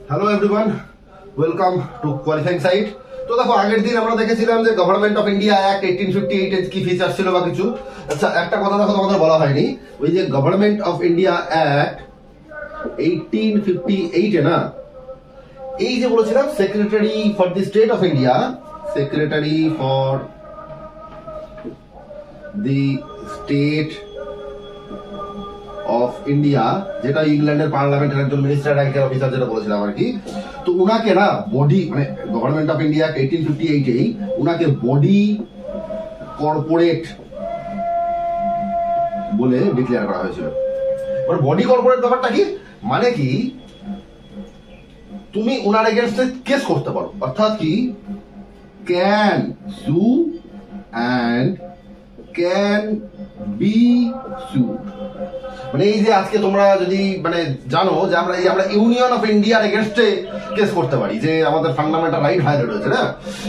Hello everyone, welcome to qualifying site. তো দেখো, আগের দিন আমরা দেখেছিলাম যে গভর্নমেন্ট অফ ইন্ডিয়া অ্যাক্ট 1858 কি ফিচার ছিল বা কিছু। আচ্ছা, একটা কথা দেখো তোমাদের বলা হয়নি, ওই যে গভর্নমেন্ট অফ ইন্ডিয়া অ্যাক্ট 1858 না, এই যে বলেছিলাম secretary for the state of India, secretary for the state of India, যেটা ইংল্যান্ডের পার্লামেন্টের একজন মিনিস্টার র্যাঙ্কের অফিসার, যেটা বলেছিলাম আর কি। তো উনাকে না বডি, মানে গভর্নমেন্ট অফ ইন্ডিয়া 1858 উনাকে বডি কর্পোরেট বলে ডিক্লেয়ার করা হয়েছিল। মানে বডি কর্পোরেট ব্যাপারটা কি, মানে কি তুমি উনার এগেনস্টে কেস করতে পারো, অর্থাৎ কি ক্যান সু অ্যান্ড ক্যান বি সুড। মানে এই যে আজকে তোমরা যদি মানে জানো যে আমরা ইউনিয়ন অফ ইন্ডিয়ার এগেনস্টে কেস করতে পারি, যে আমাদের ফান্ডামেন্টাল রাইট ভায়োলেট হয়েছে না।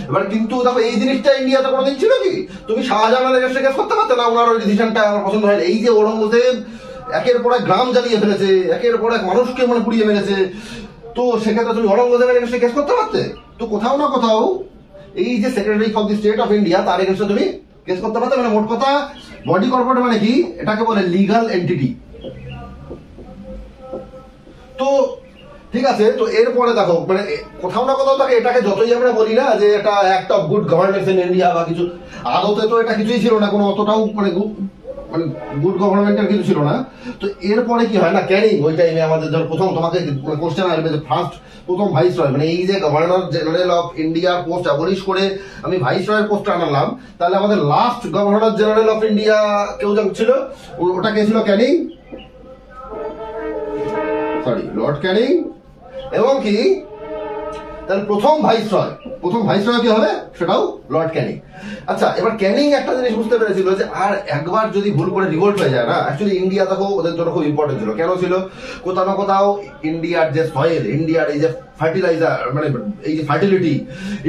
এবার কিন্তু দেখো, এই জিনিসটা ইন্ডিয়াতে কোনোদিন ছিল কি? তুমি শাহজাহানের এগেনস্টে কেস করতে পারতে না, ওনার ওই ডিসিশনটা আমার পছন্দ হয়। এই যে ঔরঙ্গজেব একের পর এক গ্রাম জ্বালিয়ে ফেলেছে, একের পর এক মানুষকে মানে পুড়িয়ে মেরেছে, তো সেক্ষেত্রে তুমি ঔরঙ্গজেবের এগেনস্টে কেস করতে পারতে? তো কোথাও না কোথাও এই যে secretary for the state of India, তার এগেনস্টে তুমি কেস করতে পারতে। মানে মোট কথা, বডি কর্পোরেট মানে কি, এটাকে বলে লিগাল এন্টিটি। তো ঠিক আছে, তো এরপরে দেখো মানে কোথাও না কোথাও থাকে, এটাকে যতই আমরা বলি না যে এটা act of good governance in India বা কিছু, আদতে তো এটা কিছুই ছিল না, কোনো অতটাও মানে গুড গভর্নমেন্টের কিছু ছিল না। তো এরপরে কি হয় না, ক্যানিং ওই টাইমে আমাদের ধর প্রথম তোমাকে কোশ্চেন আসবে যে প্রথম ভাইসরয়, মানে এই যে গভর্নর জেনারেল অফ ইন্ডিয়ার পোস্ট অ্যাবলিশ করে আমি ভাইসরয়ের পোস্ট আনলাম, তাহলে আমাদের last governor general of India কেউ ছিল, ওটা কে ছিল? Canning, sorry Lord Canning. এবং কি তাহলে প্রথম ভাইসরয় কি হবে, সেটাও লর্ড ক্যানিং। আচ্ছা, এবার ক্যানিং একটা জিনিস বুঝতে পেরেছিল যে আর একবার যদি ভুল করে রিভোল্ট হয়ে যায় না, অ্যাকচুয়ালি ইন্ডিয়া দেখো ওদের জন্য খুব ইম্পর্টেন্ট ছিল। কেন ছিল? কোথাও না কোথাও ইন্ডিয়ার যে সয়েল, ইন্ডিয়ার এই যে ফার্টিলাইজার, মানে এই যে ফার্টিলিটি,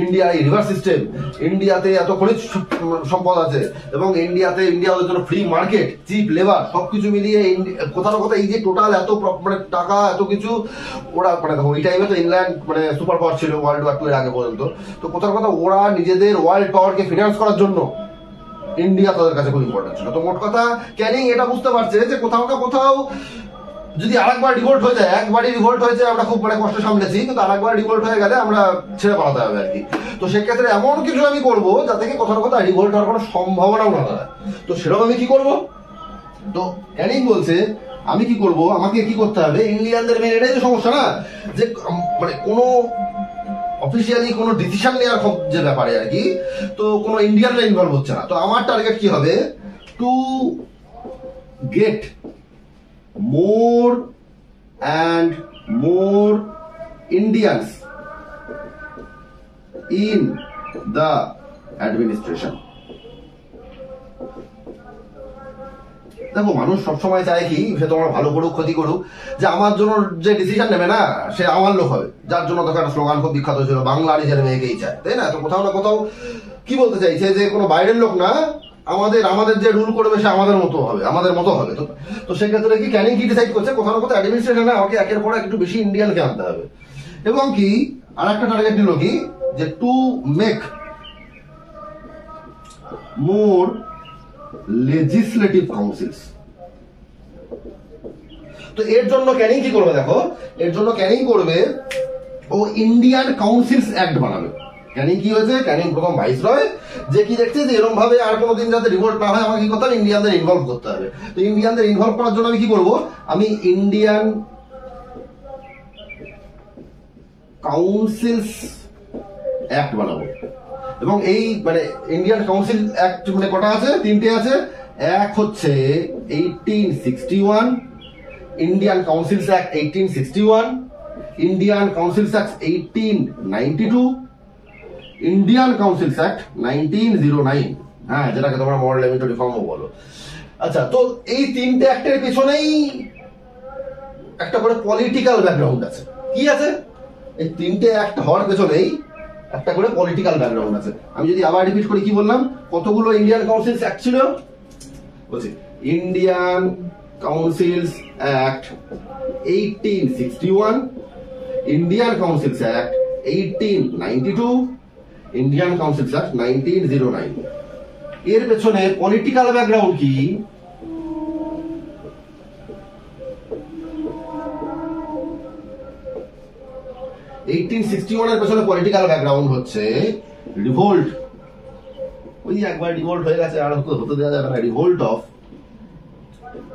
ইন্ডিয়ার এই রিভার সিস্টেম, ইন্ডিয়াতে এত খনিজ সম্পদ আছে, এবং ইন্ডিয়া ওদের জন্য ফ্রি মার্কেট, চিপ লেবার, সবকিছু মিলিয়ে কোথাও না কোথাও এই যে টোটাল এত মানে টাকা, এত কিছু ওরা, মানে দেখো ওই টাইমে তো ইংল্যান্ড মানে সুপার পাওয়ার ছিল ওয়ার্ল্ড ওয়ার 2 এর আগে পর্যন্ত। তো কোথাও কথা ওরা নিজেদের ওয়ার্ল্ড পাওয়ারকে ফিনান্স করার জন্য ইন্ডিয়া তাদের কাছে খুব ইম্পর্টেন্ট ছিল। তো মোট কথা ক্যানিং এটা বুঝতে পারছে যে কোথাও না কোথাও যদি আরেকবার রিভোল্ট হয়ে যায়, একবারই রিভোল্ট হয়েছে আমরা খুব মানে কষ্ট সামলেছি, কিন্তু আরেকবার রিভোল্ট হয়ে গেলে আমরা ছেড়ে পালাতে হবে আর কি। তো সেক্ষেত্রে এমন কিছু আমি করবো যাতে কি কোথাও কথা রিভোল্ট হওয়ার কোনো সম্ভাবনাও না দাঁড়ায়। তো সেরকম আমি কি করবো? তো ক্যানিং বলছে আমি কি করব, আমাকে কি করতে হবে, ইন্ডিয়ানদের মেন এটাই যে সমস্যা না, যে মানে কোনো অফিসিয়ালি কোনো ডিসিশন নেওয়ার যে ব্যাপারে আর কি, তো কোনো ইন্ডিয়ানরা ইনভলভ হচ্ছে না। তো আমার টার্গেট কি হবে, to get more and more Indians in the administration. দেখো, মানুষ সবসময় চায় কি, সে তোমার ভালো করুক ক্ষতি করুক, যে আমার জন্য যে ডিসিশন নেবে না সে আমার লোক হবে। যার জন্য দেখো একটা স্লোগান খুব বিখ্যাত ছিল, বাংলা নিজের মেয়েকেই চায়, তাই না? তো কোথাও না কোথাও কি বলতে চাইছে, যে কোনো বাইরের লোক না, আমাদের যে রুল করবে সে আমাদের মতো হবে। তো সেক্ষেত্রে কি ক্যানিং কি ডিসাইড করছে, কোথাও না কোথাও অ্যাডমিনিস্ট্রেশনে আমাকে একের পর একটু বেশি ইন্ডিয়ানকে আনতে হবে। এবং কি আর একটা টার্গেট নিল কি, যে to make more legislative council's. তো এর জন্য ক্যানিং কি করবে, দেখো এর জন্য ক্যানিং করবে ও ইন্ডিয়ান কাউন্সিলস অ্যাক্ট বানাবে। ক্যানিং কি হয়েছে, ক্যানিং প্রথম ভাইসরয়, যে কি দেখছে যে এরকম ভাবে আর কোনোদিন যাতে রিভোল্ট না হয়, আমাকে কি করতে হবে, ইন্ডিয়ানদের ইনভলভ করতে হবে। তো ইন্ডিয়ানদের ইনভলভ করার জন্য আমি কি করব, আমি ইন্ডিয়ান কাউন্সিলস অ্যাক্ট বানাবো। এবং এই মানে ইন্ডিয়ান কাউন্সিল অ্যাক্ট মানে কটা আছে, তিনটে আছে। এক হচ্ছে 1861, Indian council's act 1861, Indian council's act 1892, Indian council's act 1909, হ্যাঁ, যেটাকে তোমরা মডেল লিমিটেড রিফর্মও বলো। আচ্ছা, তো এই তিনটে অ্যাক্টের পিছনেই একটা করে পলিটিক্যাল ব্যাকগ্রাউন্ড আছে। কি আছে? এই তিনটে অ্যাক্ট হওয়ার পেছনেই একটা করে পলিটিক্যাল ব্যাকগ্রাউন্ড আছে। আমি যদি আবার রিপিট করি, কি বললাম, কতগুলো ইন্ডিয়ান কাউন্সিলস অ্যাক্ট ছিল, বলছি Indian council's act 1861, Indian council's act 1892, Indian council's act 1909। এর পেছনে পলিটিক্যাল ব্যাকগ্রাউন্ড কি? এর পেছনে পলিটিক্যাল ব্যাকগ্রাউন্ড হচ্ছে রিভোল্ট। ওই একবার রিভোল্ট হয়ে গেছে, আর হতে দেওয়া যাবে না। Revolt of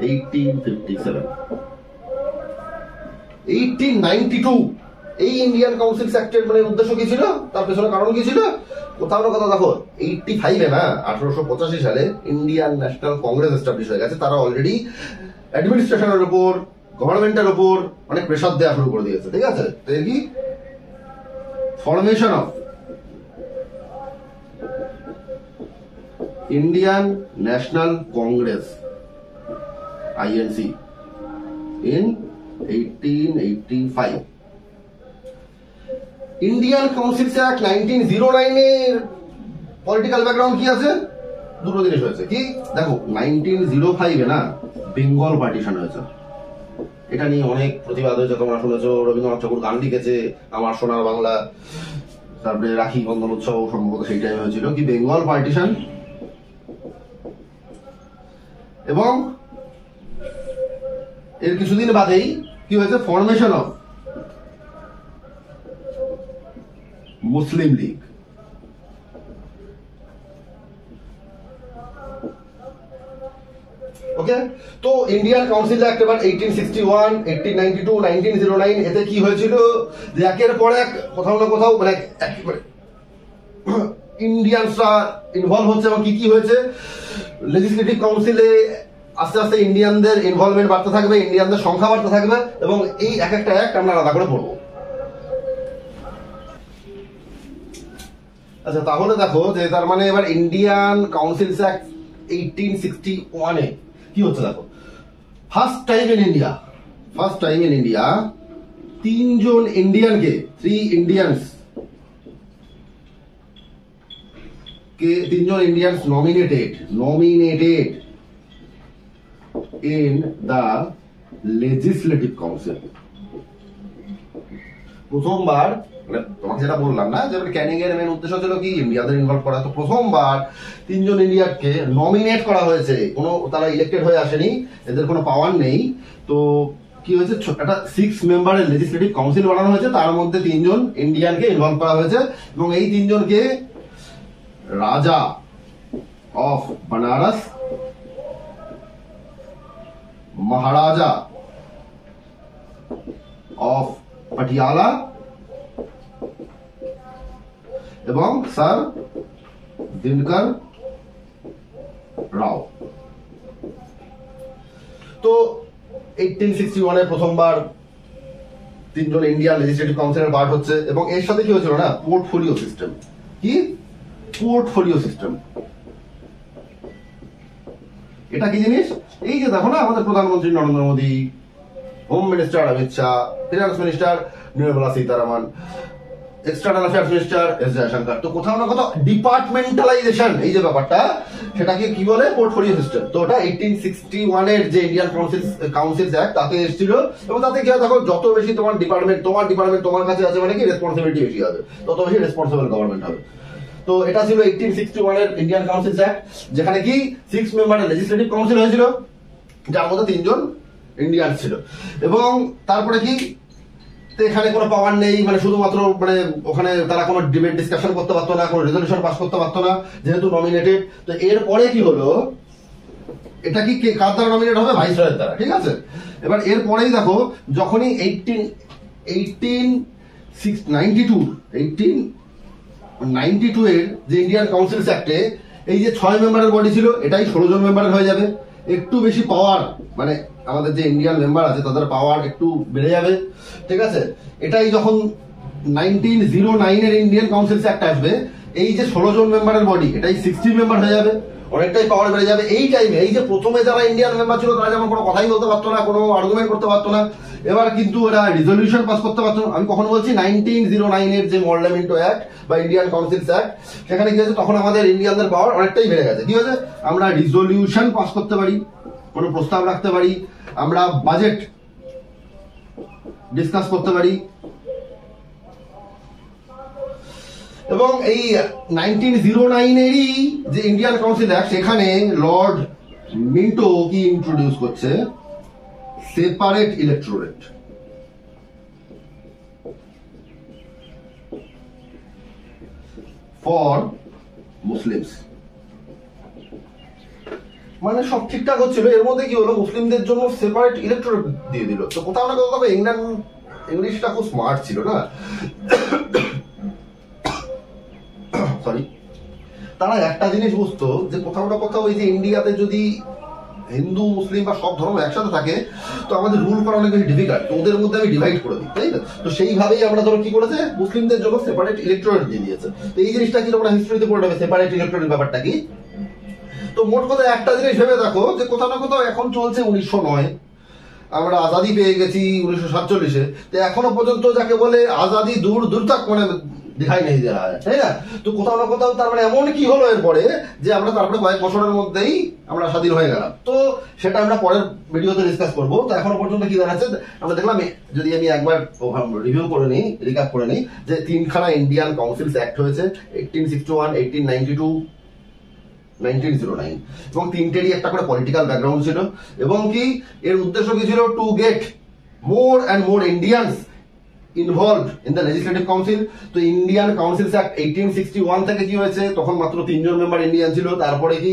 1857। 1892 এই ইন্ডিয়ান কাউন্সিলস অ্যাক্টের মানে উদ্দেশ্য কি ছিল, তার পেছনে কারণ কি ছিল? কোথাও না কোথাও দেখো 85-এ না 1885 সালে ইন্ডিয়ান ন্যাশনাল কংগ্রেস এস্টাবলিশ হয়ে গেছে। তারা অলরেডি অ্যাডমিনিস্ট্রেশনের উপর, গভর্নমেন্টের উপর অনেক প্রেসার দেওয়া শুরু করে দিয়েছে, ঠিক আছে? তো এর কি formation of Indian national Congress INC in 1885। Indian council's act 1909 এর পলিটিক্যাল ব্যাকগ্রাউন্ড কি আছে? দুটো জিনিস হয়েছে। কি দেখো, 1905-এ না বেঙ্গল পার্টিশন হয়েছে। এটা নিয়ে অনেক প্রতিবাদ হয়েছে, তোমরা শুনেছো। রবীন্দ্রনাথ ঠাকুর গান লিখেছে, আমার সোনার বাংলা। তারপরে রাখি বন্ধন উৎসব সম্ভবত সেই টাইমে হয়েছিল। কি বেঙ্গল পার্টিশন, এবং এর কিছুদিন বাদেই কি হয়েছে? Formation of Muslim League. Okay, তো ইন্ডিয়ান কাউন্সিল অ্যাক্ট এবার 1861, 1892, 1909 এতে কি হয়েছিল যে একের পর এক কোথাও না কোথাও মানে ইন্ডিয়ানসরা ইনভলভ হচ্ছে। এবং কি কি হয়েছে? লেজিসলেটিভ কাউন্সিলে আস্তে আস্তে ইন্ডিয়ানদের ইনভলভমেন্ট বাড়তে থাকবে, ইন্ডিয়ানদের সংখ্যা বাড়তে থাকবে, এবং এই এক একটা অ্যাক্ট আমরা আলাদা করে পড়বো। আচ্ছা, তাহলে দেখো যে তার মানে এবার ইন্ডিয়ান কাউন্সিলস অ্যাক্ট 1861-এ কি হচ্ছে দেখো। ফার্স্ট টাইম ইন ইন্ডিয়া তিনজন ইন্ডিয়ানকে, 3 ইন্ডিয়ান্স কে, তিনজন Indians nominated in the legislative council। প্রথমবার, মানে তোমাকে যেটা বললাম না যে ক্যানিং এর মেন উদ্দেশ্য ছিল কি ইন্ডিয়াদের ইনভলভ করা। তো প্রথমবার তিনজন ইন্ডিয়ানকে নমিনেট করা হয়েছে। কোনো তারা ইলেক্টেড হয়ে আসেনি, এদের কোনো পাওয়ার নেই। তো কি হয়েছে, একটা 6 মেম্বারের লেজিসলেটিভ কাউন্সিল বানানো হয়েছে, তার মধ্যে 3 জন ইন্ডিয়ানকে ইনভলভ করা হয়েছে। এবং এই 3 জনকে রাজা of Banaras, Maharaja of Patiala এবং স্যার দিনকর রাও। তো 1861-এ প্রথমবার 3 জন ইন্ডিয়ান লেজিসলেটিভ কাউন্সিলের পার্ট হচ্ছে। এবং এর সাথে কি হয়েছিল না, পোর্টফোলিও সিস্টেম। কি পোর্টফোলিও সিস্টেম? এটা কি জিনিস? এই যে দেখো না, আমাদের প্রধানমন্ত্রী Narendra Modi, home minister Amit Shah, finance minister Nirmala Sitharaman, external affairs minister S Jaishankar. তো কোথাও না কোথাও ডিপার্টমেন্টালাইজেশন, এই যে ব্যাপারটা, সেটাকে কি বলে? Portfolio system. তো ওটা 1861-এর যে ইন্ডিয়ান কাউন্সিলস অ্যাক্ট তাতে এসেছিল। এবং তাতে কি হয় দেখো, যত বেশি তোমার ডিপার্টমেন্ট তোমার কাছে আছে, মানে কি রেসপন্সিবিলিটি বেশি হবে, তত বেশি রেসপন্সিবল গভর্নমেন্ট হবে। তো এটা ছিল 1861-এর ইন্ডিয়ান কাউন্সিলস অ্যাক্ট, যেখানে কি 6 মেম্বারের লেজিসলেটিভ কাউন্সিল হয়েছিল, যার মধ্যে 3 জন ইন্ডিয়ান ছিল। এবং তারপরে কি, এখানে কোনো পাওয়ার নেই, মানে শুধুমাত্র মানে ওখানে তারা কোনো ডিবেট ডিসকাশন করতে পারতো না, কোনো রেজলিউশন পাস করতে পারতো না, যেহেতু নমিনেটেড। তো এরপরে কি হলো, এটা কি কার দ্বারা নমিনেট হবে? ভাইসরয়ের দ্বারা, ঠিক আছে? এবার এরপরেই দেখো, যখনই 1892 এর যে ইন্ডিয়ান কাউন্সিলস অ্যাক্টে এই যে 6 মেম্বারের বডি ছিল, এটাই 16 জন মেম্বারের হয়ে যাবে। একটু বেশি পাওয়ার, মানে আমাদের যে ইন্ডিয়ান মেম্বার আছে তাদের পাওয়ার একটু বেড়ে যাবে, ঠিক আছে? এটাই যখন 1909-এর ইন্ডিয়ান কাউন্সিলস অ্যাক্ট আসবে, এই যে 16 জন মেম্বারের বডি, এটাই 60 মেম্বার হয়ে যাবে, অনেকটাই পাওয়ার বেড়ে যাবে। এই টাইমে এই যে প্রথমে যারা ইন্ডিয়ান মেম্বার ছিল তারা যেমন কোনো কথাই বলতে পারতো না, কোনো আর্গুমেন্ট করতে পারতো না, এবার কিন্তু এরা রিজলিউশন পাস করতে পারতো। আমি কখন বলছি 1909-এর যে মর্লামেন্টো অ্যাক্ট বা ইন্ডিয়ান কাউন্সিলস অ্যাক্ট, সেখানে কি হয়েছে, তখন আমাদের ইন্ডিয়ানদের পাওয়ার অনেকটাই বেড়ে গেছে। কি হয়েছে, আমরা রিজলিউশন পাস করতে পারি, কোনো প্রস্তাব রাখতে পারি, আমরা বাজেট ডিসকাস করতে পারি, এবং এই 1909-এরই যে ইন্ডিয়ান কাউন্সিল অ্যাক্ট, সেখানে লর্ড মিন্টো কি ইন্ট্রোডিউস করছে, সেপারেট ইলেকটোরেট। For Muslims. মানে সব ঠিকঠাক হচ্ছিল, এর মধ্যে কি হলো, মুসলিমদের জন্য সেপারেট ইলেকটোরেট দিয়ে দিল। তো কোথাও না কোথাও ইংলিশটা খুব স্মার্ট ছিল না, সরি। তারা একটা জিনিস বুঝতো যে কোথাও না কোথাও এই যে ইন্ডিয়াতে যদি হিন্দু মুসলিম বা সব ধর্ম একসাথে থাকে, তো আমাদের রুল করা অনেক বেশি ডিফিকাল্ট। তো ওদের মধ্যে আমি ডিভাইড করে দিই, তাই না? তো সেইভাবেই আমরা ধরো কি করেছে, মুসলিমদের জন্য সেপারেট ইলেকটোরেট দিয়ে দিয়েছে। তো এই জিনিসটা কি তোমরা হিস্ট্রিতে পড়ে নেবে, সেপারেট ইলেকটোরেট ব্যাপারটা কি। তো মোট কথা একটা জিনিস ভেবে দেখো যে কোথাও না কোথাও এখন চলছে 1909, আমরা আজাদি পেয়ে গেছি 1947-এ। তো এখনো পর্যন্ত যাকে বলে আজাদি দূর দূর তক মানে দিখাই নেই দেওয়া হয়, তাই না? তো কোথাও না কোথাও তার মানে এমন কি হলো এরপরে যে আমরা তারপরে কয়েক বছরের মধ্যেই আমরা স্বাধীন হয়ে গেলাম। তো সেটা আমরা পরের ভিডিওতে ডিসকাস করবো। তো এখনো পর্যন্ত কি দাঁড়াচ্ছে আমরা দেখলাম, যদি আমি একবার রিভিউ করে নিই, রিক্যাপ করে নিই, যে তিনখানা ইন্ডিয়ান কাউন্সিলস অ্যাক্ট হয়েছে, 1861, 1892, 1909, এবং তিনটেরই একটা করে পলিটিক্যাল ব্যাকগ্রাউন্ড ছিল। এবং কি এর উদ্দেশ্য কি ছিল, to get more and more Indians involved in the legislative council. তো ইন্ডিয়ান কাউন্সিলস অ্যাক্ট 1861 থেকে কি হয়েছে, তখন মাত্র 3 জন মেম্বার ইন্ডিয়ান ছিল। তারপরে কি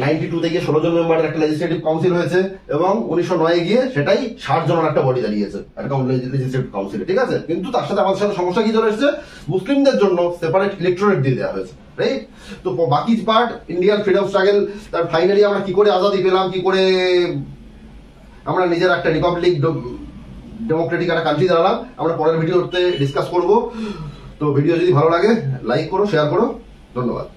92 থেকে 16 জন মেম্বারের একটা লেজিসলেটিভ কাউন্সিল হয়েছে, এবং 1909-এ গিয়ে সেটাই 60 জনের একটা বডি দাঁড়িয়েছে লেজিসলেটিভ কাউন্সিলে, ঠিক আছে? কিন্তু তার সাথে আমাদের সাথে সমস্যা কি চলে এসেছে, মুসলিমদের জন্য সেপারেট ইলেকটোরেট দিয়ে দেওয়া হয়েছে, রাইট? তো বাকি পার্ট ইন্ডিয়ান ফ্রিডম স্ট্রাগল, তার ফাইনালি আমরা কি করে আজাদি পেলাম, কি করে আমরা নিজের একটা রিপাবলিক ডেমোক্রেটিক একটা কান্ট্রি দাঁড়ালাম, আমরা পরের ভিডিওতে ডিসকাস করব। তো ভিডিও যদি ভালো লাগে লাইক করো, শেয়ার করো, ধন্যবাদ।